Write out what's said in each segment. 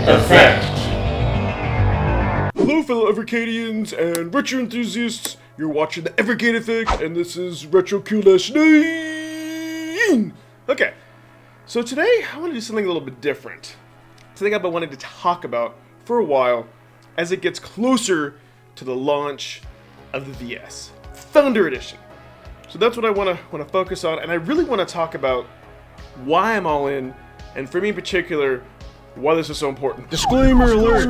Effect. Hello fellow Evercadians and retro enthusiasts, you're watching the Evercade Effect and this is Retro Q-9. Okay, so today I want to do something a little bit different. Something I've been wanting to talk about for a while as it gets closer to the launch of the VS, Founder Edition. So that's what I want to focus on, and I really want to talk about why I'm all in, and for me in particular, why this is so important. Disclaimer alert!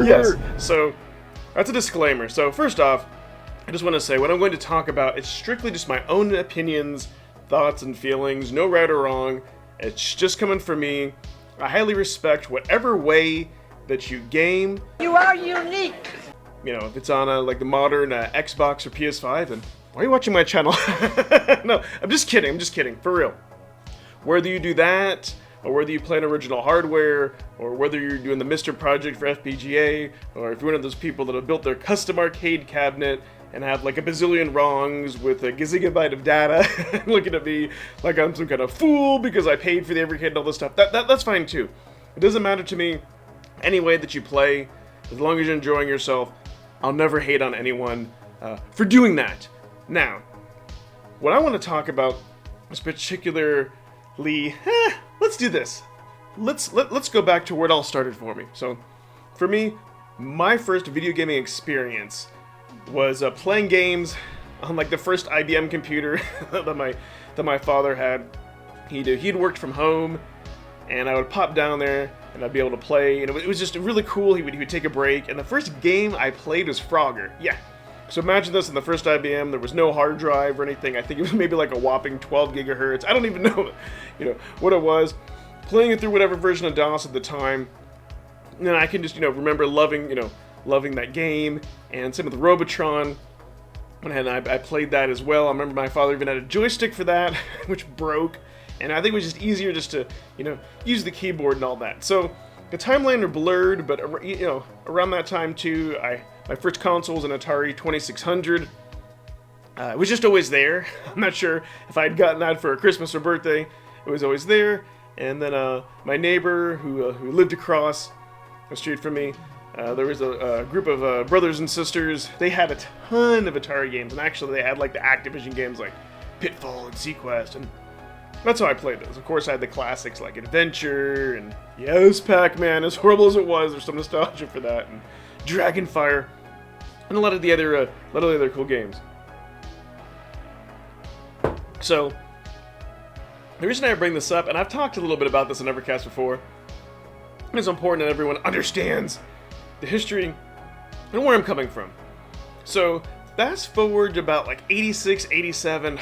Yes, so that's a disclaimer. So first off, I just want to say what I'm going to talk about is strictly just my own opinions, thoughts, and feelings. No right or wrong. It's just coming from me. I highly respect whatever way that you game. You are unique! You know, if it's on like the modern Xbox or PS5, then why are you watching my channel? No, I'm just kidding, for real. Whether you do that, or whether you play on original hardware, or whether you're doing the Mr. Project for FPGA, or if you're one of those people that have built their custom arcade cabinet and have like a bazillion ROMs with a gigabyte of data, looking at me like I'm some kind of fool because I paid for the Evercade and all this stuff, that's fine too. It doesn't matter to me any way that you play, as long as you're enjoying yourself. I'll never hate on anyone for doing that. Now, what I want to talk about is particularly, let's do this. Let's go back to where it all started for me. So, for me, my first video gaming experience was playing games on like the first IBM computer that my father had. He'd worked from home, and I would pop down there and I'd be able to play, and it was just really cool. He would take a break, and the first game I played was Frogger. Yeah. So imagine this, in the first IBM, there was no hard drive or anything. I think it was maybe like a whopping 12 gigahertz. I don't even know, what it was. Playing it through whatever version of DOS at the time. And I can just, remember loving that game. And same with Robotron. And I played that as well. I remember my father even had a joystick for that, which broke. And I think it was just easier just to, use the keyboard and all that. So the timeline are blurred, but, around that time too, my first console was an Atari 2600. It was just always there. I'm not sure if I had gotten that for a Christmas or birthday. It was always there. And then my neighbor who lived across the street from me, there was a group of brothers and sisters. They had a ton of Atari games, and actually they had like the Activision games like Pitfalls and Sequest, and that's how I played those. Of course, I had the classics like Adventure and yes, Pac-Man, as horrible as it was. There's some nostalgia for that. And Dragonfire, and a lot of the other cool games. So, the reason I bring this up, and I've talked a little bit about this in Evercast before, it's important that everyone understands the history and where I'm coming from. So, fast forward to about like 86, 87,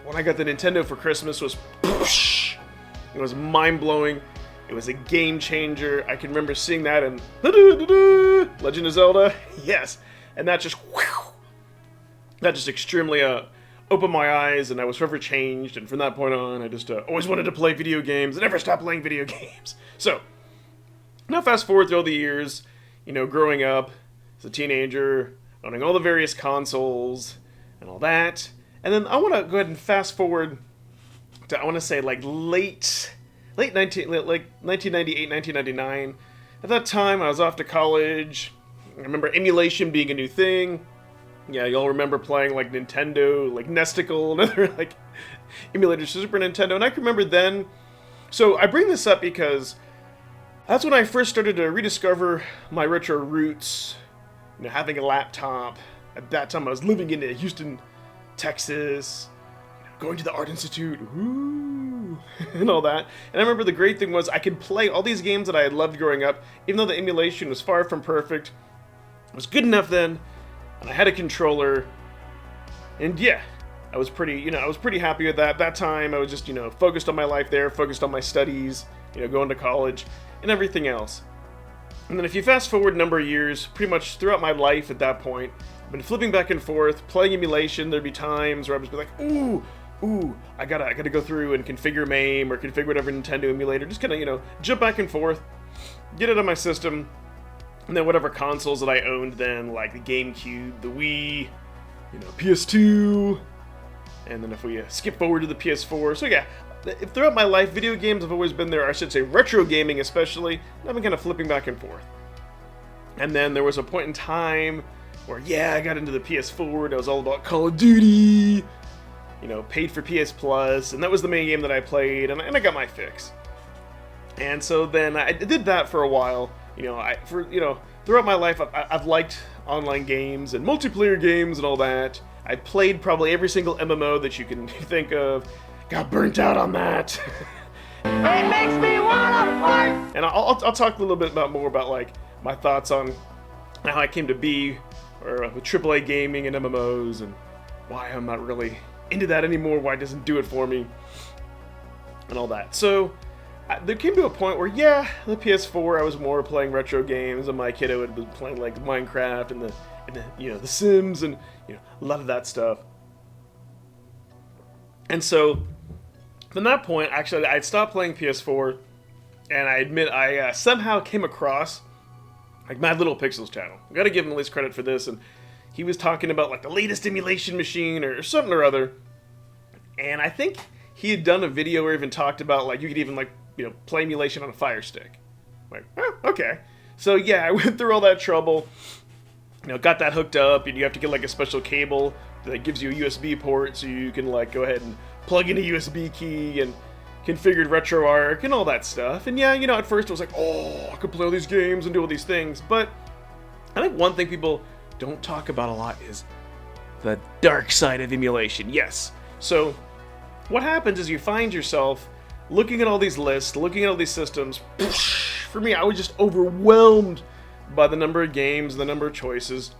when I got the Nintendo for Christmas, it was mind-blowing. It was a game changer. I can remember seeing that in Legend of Zelda. Yes. And that just extremely opened my eyes, and I was forever changed. And from that point on, I just always wanted to play video games and never stopped playing video games. So, now fast forward through all the years, growing up as a teenager, owning all the various consoles and all that. And then I want to go ahead and fast forward to, I want to say, like late 1998, 1999. At that time, I was off to college. I remember Emulation being a new thing. Yeah, y'all remember playing like Nintendo, like Nesticle, and other like emulators to Super Nintendo. And I can remember then. So I bring this up because that's when I first started to rediscover my retro roots. Having a laptop. At that time, I was living in Houston, Texas, going to the Art Institute, and all that. And I remember the great thing was I could play all these games that I had loved growing up, even though the emulation was far from perfect. It was good enough then, and I had a controller, and yeah, I was pretty happy with that. That time, I was just, focused on my life there, focused on my studies, going to college, and everything else. And then if you fast forward a number of years, pretty much throughout my life at that point, I've been flipping back and forth, playing emulation. There'd be times where I would be like, ooh, I gotta go through and configure MAME or configure whatever Nintendo emulator. Just kind of, jump back and forth, get it on my system, and then whatever consoles that I owned then, like the GameCube, the Wii, PS2, and then if we skip forward to the PS4. So yeah, throughout my life, video games have always been there. I should say retro gaming especially, and I've been kind of flipping back and forth. And then there was a point in time where, yeah, I got into the PS4, and it was all about Call of Duty, you know, paid for PS Plus, and that was the main game that I played, and I got my fix. And so then I did that for a while. You know, throughout my life, I've liked online games and multiplayer games and all that. I played probably every single MMO that you can think of. Got burnt out on that. It makes me wanna fight! And I'll talk a little bit more about like my thoughts on how I came to be with AAA gaming and MMOs, and why I'm not really into that anymore, why it doesn't do it for me, and all that. So there came to a point where, yeah, the PS4, I was more playing retro games, and my kiddo had been playing like Minecraft and the you know, the Sims, and you know, a lot of that stuff. And so from that point, actually, I'd stopped playing PS4, and I admit I somehow came across like Mad Little Pixel's channel. I gotta give him at least credit for this, and he was talking about like the latest emulation machine or something or other, and I think he had done a video or even talked about like you could even like, you know, play emulation on a Fire Stick. Like, oh, okay. So yeah, I went through all that trouble, you know, got that hooked up, and you have to get like a special cable that gives you a USB port so you can like go ahead and plug in a USB key, and configured RetroArch and all that stuff. And yeah, you know, at first it was like, oh, I could play all these games and do all these things, but I think one thing people don't talk about a lot is the dark side of emulation. Yes. So what happens is you find yourself looking at all these lists, looking at all these systems. For me, I was just overwhelmed by the number of games, the number of choices.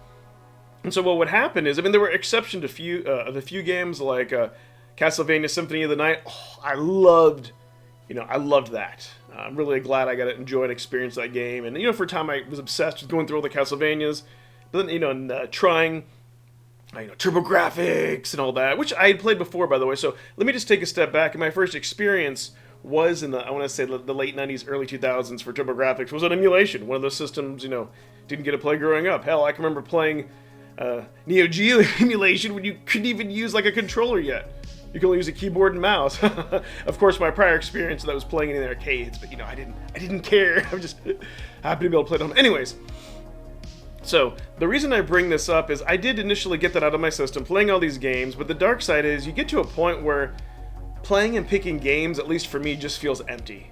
And so what would happen is, I mean, there were exceptions to the few games like Castlevania Symphony of the Night. Oh, I loved that. I'm really glad I got to enjoy and experience that game. And, you know, for a time I was obsessed with going through all the Castlevanias. But then, you know, and trying, you know, TurboGrafx and all that, which I had played before, by the way. So let me just take a step back. And my first experience was in I want to say the late 90s, early 2000s for TurboGrafx, was an emulation. One of those systems, you know, didn't get to play growing up. Hell, I can remember playing Neo Geo emulation when you couldn't even use like a controller yet. You can only use a keyboard and mouse. Of course, my prior experience that was playing it in the arcades, but you know, I didn't care. I'm just happy to be able to play it home. Anyways, so the reason I bring this up is I did initially get that out of my system, playing all these games, but the dark side is you get to a point where playing and picking games, at least for me, just feels empty.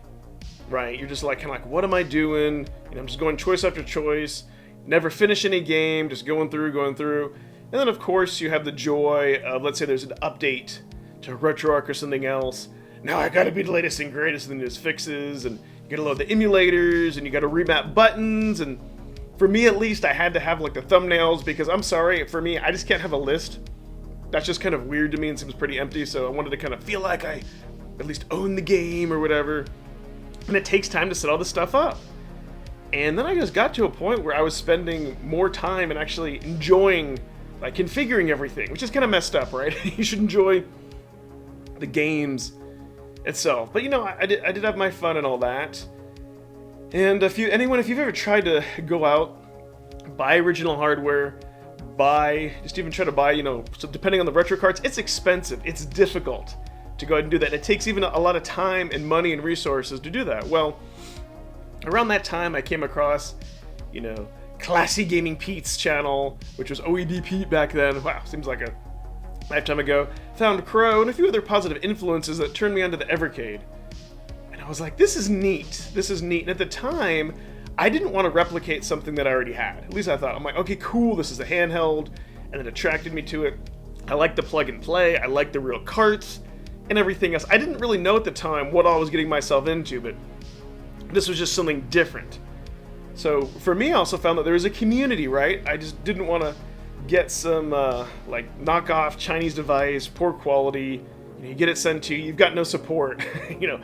Right? You're just like, kind of like, what am I doing? You know, I'm just going choice after choice, never finish any game, just going through. And then of course you have the joy of, let's say there's an update to RetroArch or something else. Now I gotta be the latest and greatest, and then there's fixes, and you gotta load the emulators, and you gotta remap buttons, and for me at least, I had to have like the thumbnails, because I'm sorry, for me, I just can't have a list. That's just kind of weird to me and seems pretty empty, so I wanted to kind of feel like I at least own the game or whatever. And it takes time to set all this stuff up. And then I just got to a point where I was spending more time and actually enjoying like configuring everything, which is kind of messed up, right? You should enjoy the games itself. But you know, I did have my fun and all that. And if you've ever tried to go out, buy original hardware, just even try to buy, you know, so depending on the retro cards, it's expensive. It's difficult to go ahead and do that. It takes even a lot of time and money and resources to do that. Well, around that time I came across, you know, Classy Gaming Pete's channel, which was OED Pete back then. Wow, seems like a lifetime ago. Found Crow and a few other positive influences that turned me onto the Evercade. And I was like, this is neat. This is neat. And at the time, I didn't want to replicate something that I already had. At least I thought. I'm like, okay, cool, this is a handheld. And it attracted me to it. I like the plug and play. I like the real carts and everything else. I didn't really know at the time what I was getting myself into, but this was just something different. So for me, I also found that there was a community, right? I just didn't want to get some like knockoff Chinese device, poor quality. You get it sent to you, you've got no support. You know,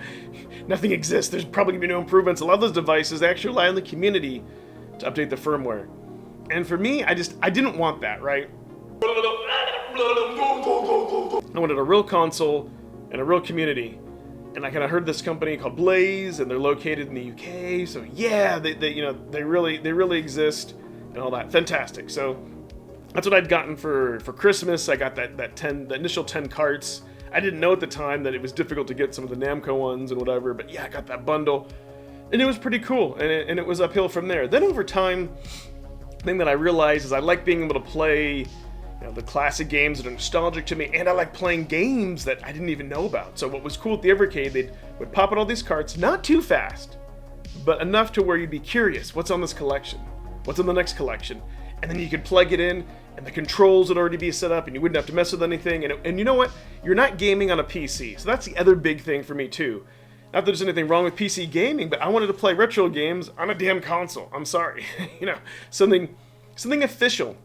nothing exists. There's probably gonna be no improvements. A lot of those devices, they actually rely on the community to update the firmware. And for me, I didn't want that, right? I wanted a real console and a real community. And I kind of heard this company called Blaze, and they're located in the UK. So yeah, they really exist and all that. Fantastic. So that's what I'd gotten for Christmas. I got the initial 10 carts. I didn't know at the time that it was difficult to get some of the Namco ones and whatever, but yeah, I got that bundle. And it was pretty cool, and it was uphill from there. Then over time, the thing that I realized is I like being able to play the classic games that are nostalgic to me, and I like playing games that I didn't even know about. So what was cool at the Evercade, they would pop out all these carts, not too fast, but enough to where you'd be curious, what's on this collection? What's on the next collection? And then you could plug it in, and the controls would already be set up, and you wouldn't have to mess with anything. And you know what? You're not gaming on a PC, so that's the other big thing for me too. Not that there's anything wrong with PC gaming, but I wanted to play retro games on a damn console. I'm sorry. Something official.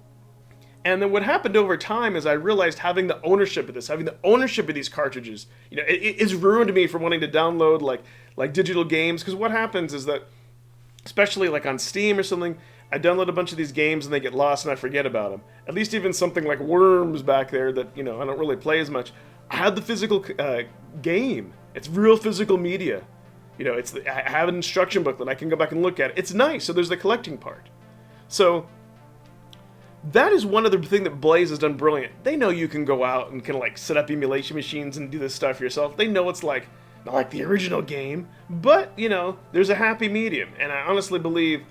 And then what happened over time is I realized having the ownership of this, having the ownership of these cartridges, it's ruined me from wanting to download like digital games. Because what happens is that, especially like on Steam or something, I download a bunch of these games and they get lost and I forget about them. At least even something like Worms back there that I don't really play as much. I have the physical game. It's real physical media. I have an instruction booklet. I can go back and look at it. It's nice. So there's the collecting part. So that is one other thing that Blaze has done brilliant. They know you can go out and kind of like set up emulation machines and do this stuff yourself. They know it's like not like the original game, but there's a happy medium, and I honestly believe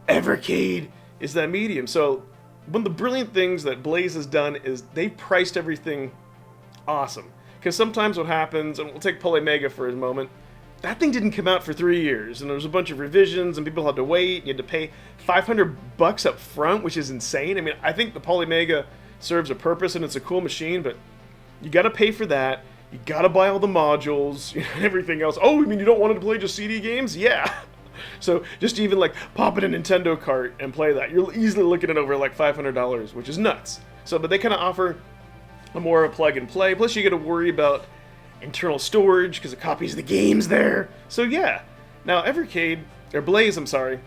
Evercade is that medium. So one of the brilliant things that Blaze has done is they priced everything awesome. Because sometimes what happens, and we'll take Polymega for a moment, that thing didn't come out for 3 years, and there was a bunch of revisions, and people had to wait, and you had to pay $500 up front, which is insane. I mean, I think the Polymega serves a purpose, and it's a cool machine, but you gotta pay for that, you gotta buy all the modules, and everything else. Oh, you mean you don't want to play just CD games? Yeah! So, just even like pop in a Nintendo cart and play that, you're easily looking at over like $500, which is nuts. So, but they kind of offer a more of a plug and play, plus you gotta worry about internal storage because it copies the games there. So yeah, now Evercade, or Blaze, I'm sorry,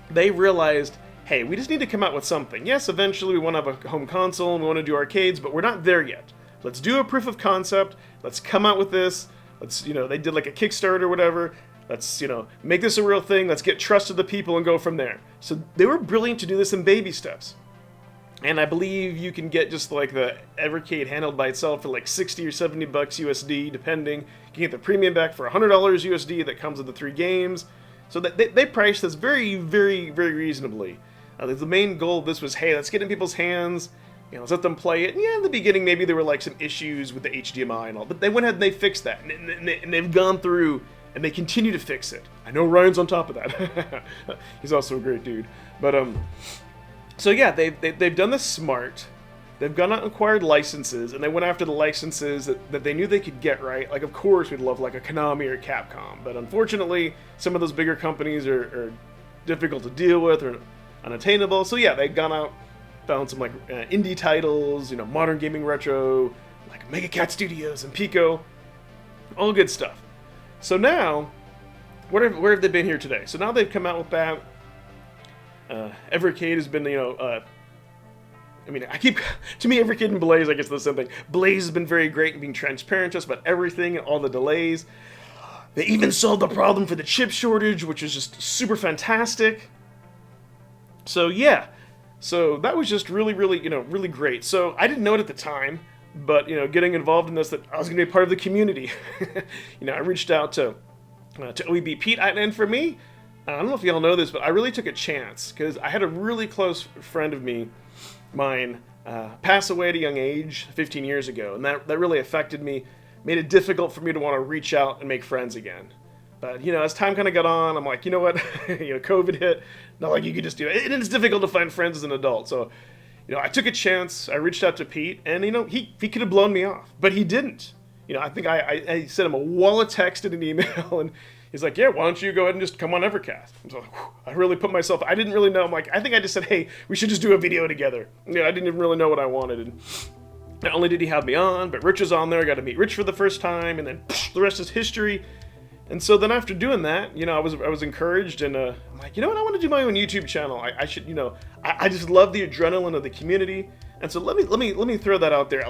they realized, hey, we just need to come out with something. Yes, eventually we want to have a home console and we want to do arcades, but we're not there yet. Let's do a proof of concept. Let's come out with this. Let's, they did like a Kickstarter or whatever. Let's, make this a real thing. Let's get trust of the people and go from there. So they were brilliant to do this in baby steps. And I believe you can get just like the Evercade handled by itself for like 60 or 70 bucks USD, depending. You can get the premium back for $100 USD that comes with the 3 games. So that they priced this very, very, very reasonably. The main goal of this was, hey, let's get it in people's hands. Let's let them play it. And yeah, in the beginning, maybe there were like some issues with the HDMI and all, but they went ahead and they fixed that. And they've gone through and they continue to fix it. I know Ryan's on top of that. He's also a great dude. But, so yeah, they've done this smart. They've gone out and acquired licenses, and they went after the licenses that they knew they could get right. Like, of course, we'd love like a Konami or a Capcom, but unfortunately, some of those bigger companies are difficult to deal with or unattainable. So yeah, they've gone out, found some like indie titles, Modern Gaming Retro, like Mega Cat Studios and Pico, all good stuff. So now, where have they been here today? So now they've come out with that. Evercade has been, to me, Evercade and Blaze, I guess the same thing. Blaze has been very great in being transparent to us about everything and all the delays. They even solved the problem for the chip shortage, which is just super fantastic. So yeah, so that was just really, really, really great. So I didn't know it at the time, but, getting involved in this, that I was going to be part of the community. I reached out to OEB Pete, and for me, I don't know if y'all know this, but I really took a chance because I had a really close friend of mine, pass away at a young age 15 years ago, and that really affected me, made it difficult for me to want to reach out and make friends again. But, as time kind of got on, I'm like, you know what, COVID hit, not like you could just do it. And it's difficult to find friends as an adult, so, I took a chance, I reached out to Pete, and, he could have blown me off, but he didn't. I think I sent him a wall of text and an email, and he's like, yeah, why don't you go ahead and just come on Evercast? So like, I really put myself, I didn't really know. I'm like, I think I just said, hey, we should just do a video together. I didn't even really know what I wanted. And not only did he have me on, but Rich was on there. I got to meet Rich for the first time, and then the rest is history. And so then after doing that, I was encouraged, and I'm like, I want to do my own YouTube channel. I should, I just love the adrenaline of the community. And so let me throw that out there.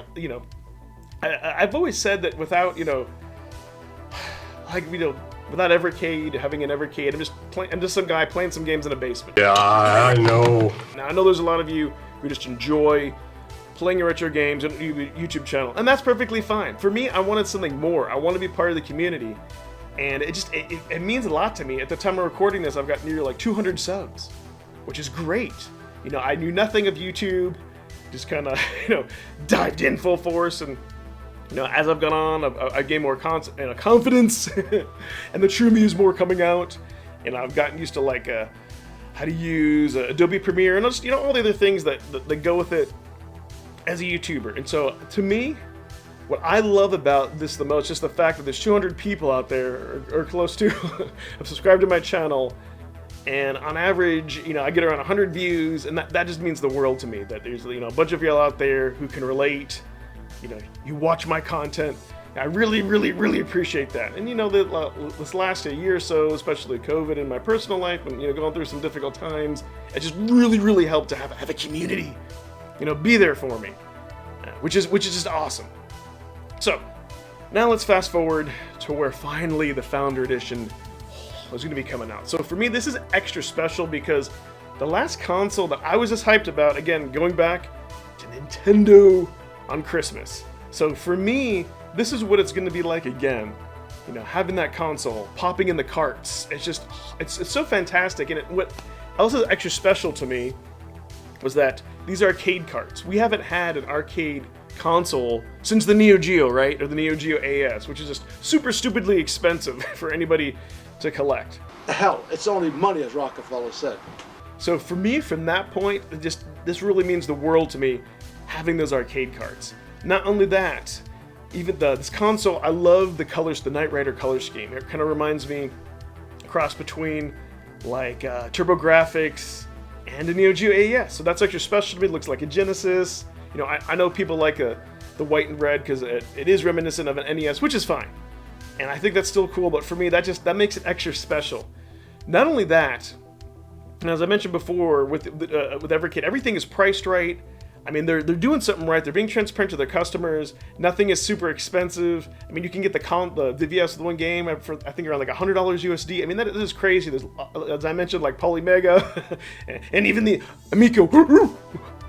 I've always said that without, without Evercade, having an Evercade, I'm just some guy playing some games in a basement. Yeah, I know. Now, I know there's a lot of you who just enjoy playing retro games on a YouTube channel, and that's perfectly fine. For me, I wanted something more. I want to be part of the community, and it means a lot to me. At the time of recording this, I've got nearly like 200 subs, which is great. You know, I knew nothing of YouTube, just kind of, you know, dived in full force, and you know, as I've gone on, I've gained more confidence, and the true me is more coming out, and I've gotten used to like how to use Adobe Premiere and just, you know, all the other things that go with it as a YouTuber. And so, to me, what I love about this the most, just the fact that there's 200 people out there, or close to, have subscribed to my channel, and on average, you know, I get around 100 views, and that just means the world to me, that there's, you know, a bunch of y'all out there who can relate, you know, you watch my content. I really, really, really appreciate that. And you know, this last year or so, especially COVID in my personal life, and you know, going through some difficult times, it just really, really helped to have a community, you know, be there for me, which is just awesome. So now let's fast forward to where finally the Founder Edition is going to be coming out. So for me, this is extra special because the last console that I was just hyped about, again, going back to Nintendo on Christmas. So for me, this is what it's going to be like again. You know, having that console, popping in the carts. It's just, it's so fantastic. And what else is extra special to me was that these arcade carts. We haven't had an arcade console since the Neo Geo, right? Or the Neo Geo AS, which is just super stupidly expensive for anybody to collect. Hell, it's only money, as Rockefeller said. So for me, from that point, this really means the world to me, having those arcade carts. Not only that, even this console, I love the colors, the Knight Rider color scheme. It kind of reminds me, a cross between like TurboGrafx and a Neo Geo AES. So that's extra special to me. It looks like a Genesis. You know, I know people like the white and red because it is reminiscent of an NES, which is fine. And I think that's still cool, but for me, that makes it extra special. Not only that, and as I mentioned before, with Evercade, everything is priced right. I mean, they're doing something right. They're being transparent to their customers. Nothing is super expensive. I mean, you can get the VS with one game for, I think, around like $100 USD. I mean, that is crazy. There's, as I mentioned, like Polymega, and even the Amico.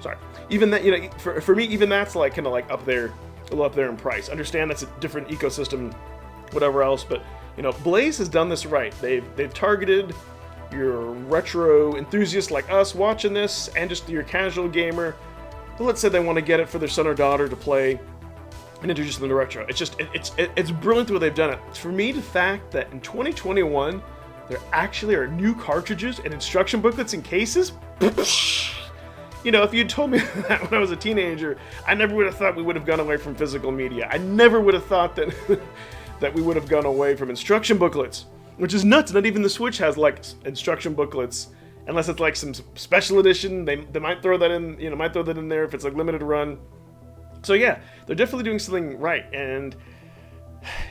Sorry, even that, you know, for me, even that's like kind of like up there, a little up there in price. Understand that's a different ecosystem, whatever else, but you know, Blaze has done this right. They've targeted your retro enthusiasts like us watching this, and just your casual gamer. But let's say they want to get it for their son or daughter to play and introduce them to retro. It's just, it's brilliant the way they've done it. For me, the fact that in 2021, there actually are new cartridges and instruction booklets in cases, you know, if you'd told me that when I was a teenager, I never would have thought we would have gone away from physical media. I never would have thought that that we would have gone away from instruction booklets, which is nuts. Not even the Switch has like instruction booklets. Unless it's like some special edition, they might throw that in, you know, might throw that in there if it's like limited run. So yeah, they're definitely doing something right. And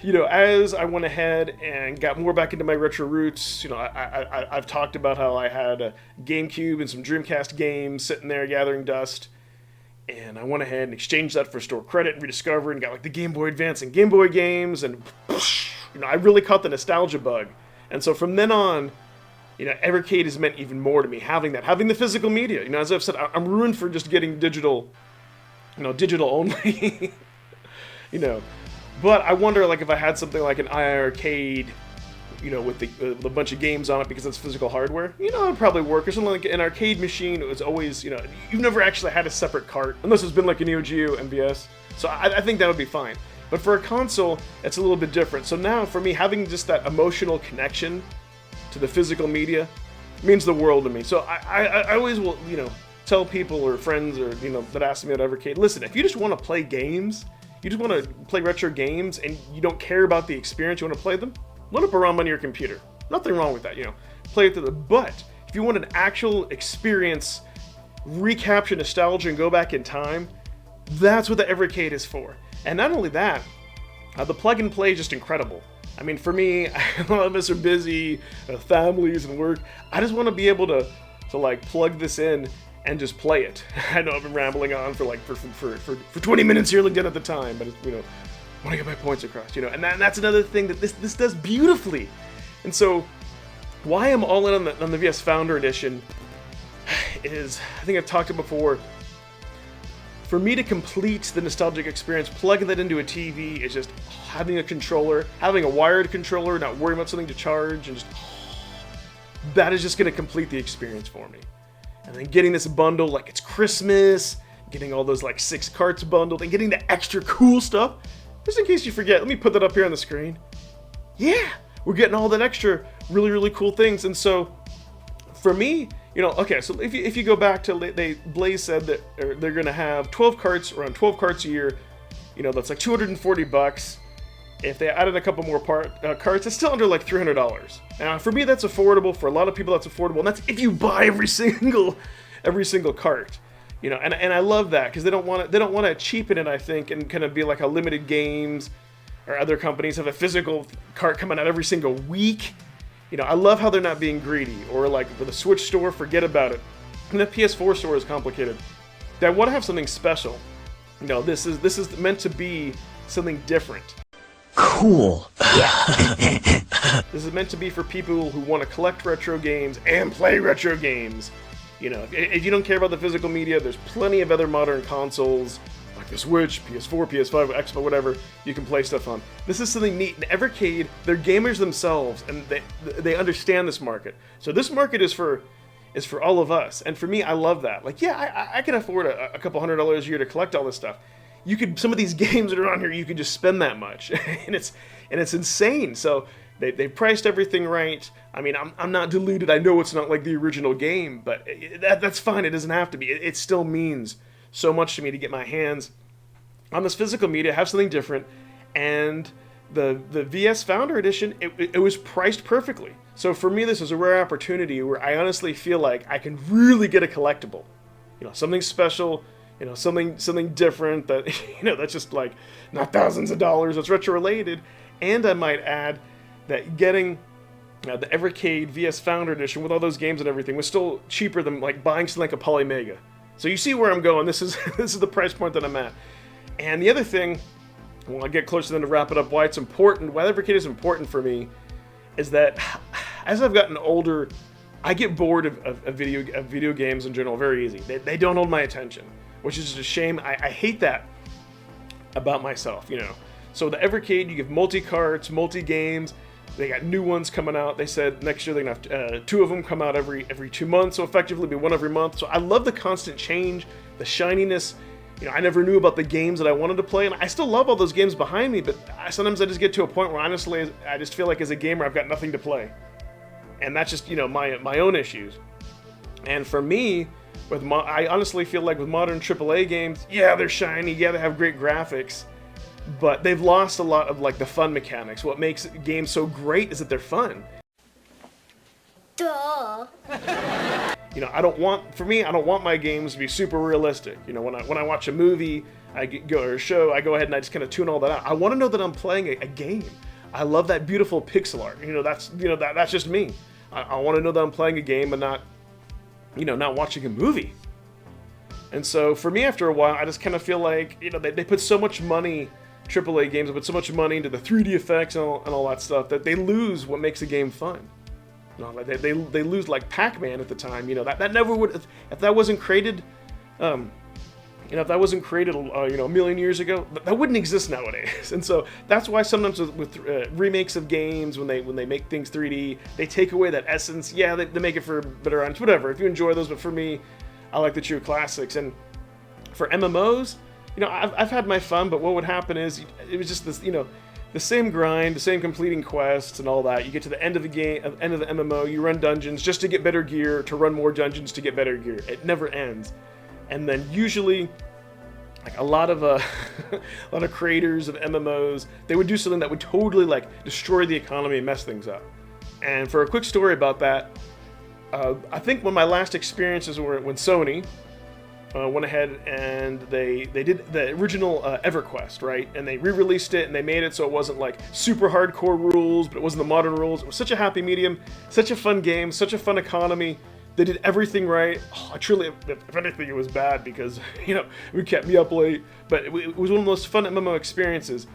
you know, as I went ahead and got more back into my retro roots, you know, I've talked about how I had a GameCube and some Dreamcast games sitting there gathering dust, and I went ahead and exchanged that for store credit and Rediscover, and got like the Game Boy Advance and Game Boy games, and you know, I really caught the nostalgia bug. And so from then on, you know, Evercade has meant even more to me, having the physical media. You know, as I've said, I'm ruined for just getting digital, you know, digital only, you know. But I wonder, like, if I had something like an iArcade, you know, with a bunch of games on it because it's physical hardware, you know, it'd probably work. Or something like an arcade machine. It was always, you know, you've never actually had a separate cart, unless it's been like a Neo Geo MVS. So I think that would be fine. But for a console, it's a little bit different. So now, for me, having just that emotional connection to the physical media means the world to me. So I always will, you know, tell people or friends or, you know, that ask me at Evercade, listen, if you just want to play games, you just want to play retro games and you don't care about the experience, you want to play them, load up a ROM on your computer. Nothing wrong with that, you know, play it through the, but if you want an actual experience, recapture nostalgia and go back in time, that's what the Evercade is for. And not only that, the plug and play is just incredible. I mean, for me, a lot of us are busy, families and work. I just want to be able to like plug this in and just play it. I know I've been rambling on for 20 minutes here, like, at the time, but you know, I want to get my points across, you know. And that's another thing that this does beautifully. And so, why I'm all in on the VS Founder Edition is, I think I've talked it before. for me to complete the nostalgic experience, plugging that into a TV is just having a controller, having a wired controller, not worrying about something to charge, and just that is just going to complete the experience for me. And then getting this bundle like it's Christmas, getting all those like 6 carts bundled, and getting the extra cool stuff. Just in case you forget, let me put that up here on the screen. Yeah, we're getting all that extra really, really cool things. And so for me, you know, okay, so if you go back to, Blaze said that they're going to have 12 carts, around 12 carts a year, you know, that's like $240. If they added a couple more carts, it's still under like $300. Now, for me, that's affordable. For a lot of people, that's affordable, and that's if you buy every single cart. You know, and I love that because they don't want to cheapen it, I think, and kind of be like how Limited Games or other companies have a physical cart coming out every single week. You know, I love how they're not being greedy, or like for the Switch store, forget about it. And the PS4 store is complicated. They want to have something special. You know, this is meant to be something different. Cool. This is meant to be for people who want to collect retro games and play retro games. You know, if you don't care about the physical media, there's plenty of other modern consoles, like the Switch, PS4, PS5, Xbox, whatever, you can play stuff on. This is something neat. And Evercade, they're gamers themselves, and they understand this market. So this market is for all of us. And for me, I love that. Like, yeah, I can afford a couple $100 a year to collect all this stuff. You could, some of these games that are on here, you could just spend that much, and it's insane. So they priced everything right. I mean, I'm not deluded. I know it's not like the original game, but that's fine. It doesn't have to be. It still means so much to me to get my hands on this physical media, have something different, and the VS Founder Edition, it was priced perfectly. So for me, this is a rare opportunity where I honestly feel like I can really get a collectible, you know, something special. You know, something different that, you know, that's just like not thousands of dollars, it's retro related. And I might add that getting the Evercade VS Founder Edition with all those games and everything was still cheaper than like buying something like a Polymega. So you see where I'm going. This is the price point that I'm at. And the other thing, when I get closer then to wrap it up, why it's important, why Evercade is important for me, is that as I've gotten older, I get bored of video games in general very easy. They don't hold my attention, which is a shame. I hate that about myself, you know. So the Evercade, you give multi-carts, multi-games. They got new ones coming out. They said next year they're going to have 2 of them come out every 2 months, so effectively be 1 every month. So I love the constant change, the shininess. You know, I never knew about the games that I wanted to play, and I still love all those games behind me, but sometimes I just get to a point where honestly, I just feel like as a gamer, I've got nothing to play. And that's just, you know, my own issues. And for me, I honestly feel like with modern AAA games, yeah, they're shiny, yeah, they have great graphics, but they've lost a lot of like the fun mechanics. What makes games so great is that they're fun. Duh. You know, I don't want my games to be super realistic. You know, when I watch a movie, or a show, I go ahead and I just kind of tune all that out. I want to know that I'm playing a game. I love that beautiful pixel art. You know, that's just me. I want to know that I'm playing a game and not watching a movie. And so for me, after a while, I just kind of feel like, you know, they put so much money, AAA games put so much money into the 3D effects and all that stuff that they lose what makes a game fun. You know, like they lose like Pac-Man at the time. You know, that never would, if that wasn't created, if that wasn't created, a million years ago, that wouldn't exist nowadays. And so that's why sometimes with remakes of games, when they make things 3D, they take away that essence. Yeah, they make it for better times, whatever. If you enjoy those, but for me, I like the true classics. And for MMOs, you know, I've had my fun, but what would happen is it was just this, you know, the same grind, the same completing quests and all that. You get to the end of the game, end of the MMO, you run dungeons just to get better gear, to run more dungeons to get better gear. It never ends. And then usually, like a lot of creators of MMOs, they would do something that would totally like destroy the economy and mess things up. And for a quick story about that, I think one of my last experiences were when Sony went ahead and they did the original EverQuest, right? And they re-released it and they made it so it wasn't like super hardcore rules, but it wasn't the modern rules. It was such a happy medium, such a fun game, such a fun economy. They did everything right. Oh, truly, if anything, it was bad because, you know, it kept me up late. But it was one of the most fun MMO experiences.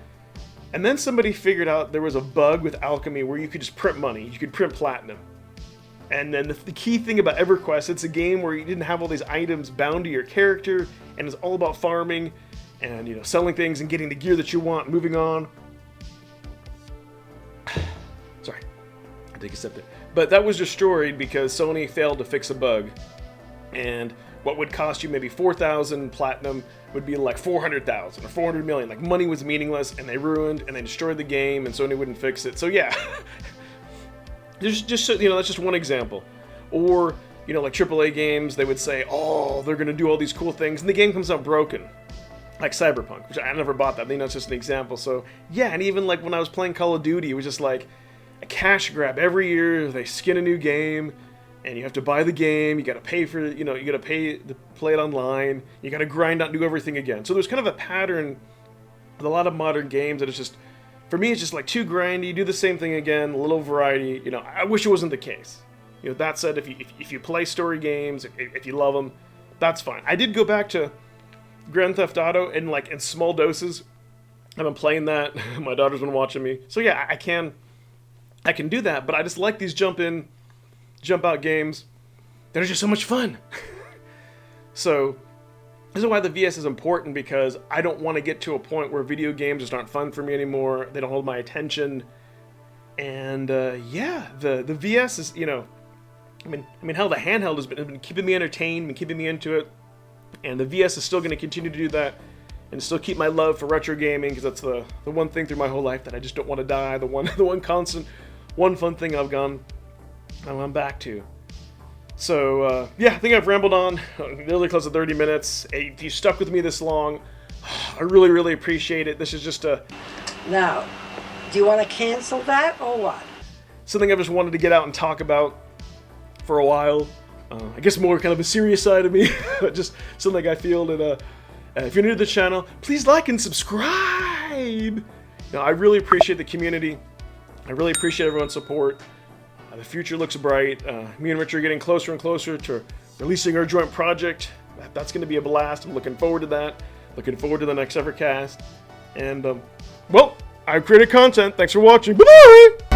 And then somebody figured out there was a bug with alchemy where you could just print money. You could print platinum. And then the key thing about EverQuest, it's a game where you didn't have all these items bound to your character, and it's all about farming and, you know, selling things and getting the gear that you want, moving on. Sorry, I take a sip there. But that was destroyed because Sony failed to fix a bug, and what would cost you maybe 4,000 platinum would be like 400,000 or 400 million. Like, money was meaningless, and they ruined and they destroyed the game, and Sony wouldn't fix it. So yeah, just you know, that's just one example. Or, you know, like AAA games, they would say, oh, they're gonna do all these cool things, and the game comes out broken. Like Cyberpunk, which I never bought that. I think that's just an example. So yeah, and even like when I was playing Call of Duty, it was just like a cash grab. Every year they skin a new game, and you have to buy the game. You got to pay for, you know, you got to pay to play it online. You got to grind out and do everything again. So there's kind of a pattern with a lot of modern games that it's just, for me, it's just like too grindy. Do the same thing again, a little variety. You know, I wish it wasn't the case. You know, that said, if you play story games, if you love them, that's fine. I did go back to Grand Theft Auto in small doses. I've been playing that. My daughter's been watching me. So yeah, I can do that, but I just like these jump out games that are just so much fun. So this is why the VS is important, because I don't want to get to a point where video games just aren't fun for me anymore. They don't hold my attention. And yeah, the VS is, you know, I mean, hell, the handheld has been keeping me entertained, been keeping me into it. And the VS is still going to continue to do that and still keep my love for retro gaming, because that's the one thing through my whole life that I just don't want to die, the one constant, one fun thing I'm back to. So, yeah, I think I've rambled on nearly close to 30 minutes. If you stuck with me this long, I really, really appreciate it. This is just Now, do you want to cancel that or what? something I've just wanted to get out and talk about for a while. I guess more kind of a serious side of me, just something I feel that, if you're new to the channel, please like and subscribe! Now, I really appreciate the community. I really appreciate everyone's support. The future looks bright. Me and Rich are getting closer and closer to releasing our joint project. That's going to be a blast. I'm looking forward to that. Looking forward to the next Evercast. And, well, I've created content. Thanks for watching. Bye-bye!